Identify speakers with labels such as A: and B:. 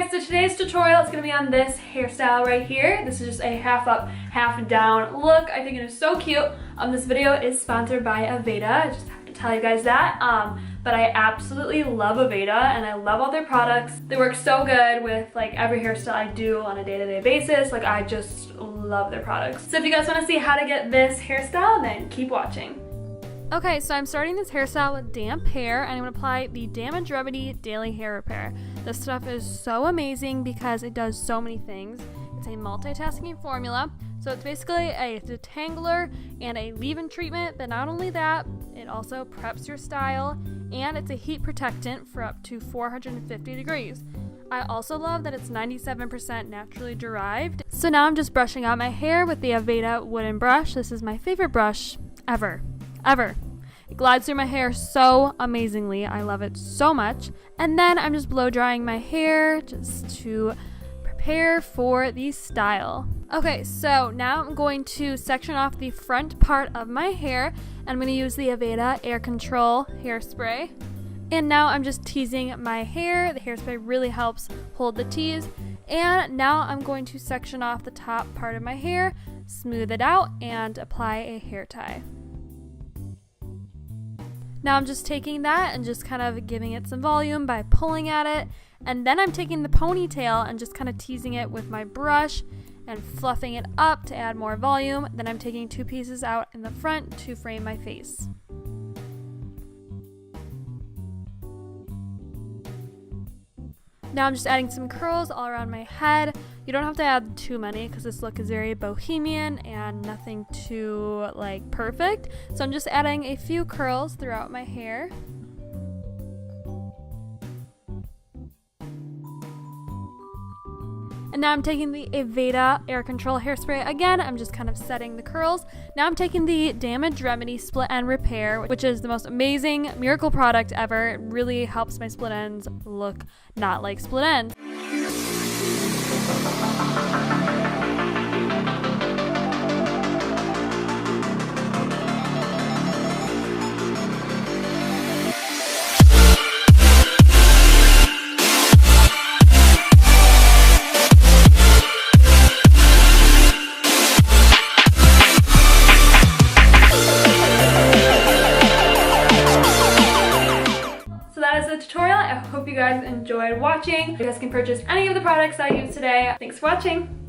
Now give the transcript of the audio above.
A: guys, so today's tutorial is going to be on this hairstyle right here. This is just a half up, half down look. I think it is so cute. This video is sponsored by Aveda. I just have to tell you guys that. But I absolutely love Aveda and I love all their products. They work so good with like every hairstyle I do on a day-to-day basis. Like I just love their products. So if you guys want to see how to get this hairstyle, then keep watching. Okay, so I'm starting this hairstyle with damp hair and I'm going to apply the Damage Remedy Daily Hair Repair. This stuff is so amazing because it does so many things. It's a multitasking formula. So it's basically a detangler and a leave-in treatment, but not only that, it also preps your style and it's a heat protectant for up to 450 degrees. I also love that it's 97% naturally derived. So now I'm just brushing out my hair with the Aveda wooden brush. This is my favorite brush ever. It glides through my hair so amazingly. I love it so much. And then I'm just blow drying my hair just to prepare for the style. Okay, so now I'm going to section off the front part of my hair and I'm going to use the Aveda Air Control hairspray. And now I'm just teasing my hair. The hairspray really helps hold the tease. And now I'm going to section off the top part of my hair, smooth it out, and apply a hair tie. Now I'm just taking that and just kind of giving it some volume by pulling at it. And then I'm taking the ponytail and just kind of teasing it with my brush and fluffing it up to add more volume. Then I'm taking two pieces out in the front to frame my face. Now I'm just adding some curls all around my head. You don't have to add too many because this look is very bohemian and nothing too like perfect. So I'm just adding a few curls throughout my hair. And now I'm taking the Aveda Air Control hairspray again. I'm just kind of setting the curls. Now I'm taking the Damage Remedy Split End Repair, which is the most amazing miracle product ever. It really helps my split ends look not like split ends. Tutorial. I hope you guys enjoyed watching. You guys can purchase any of the products I use today. Thanks for watching.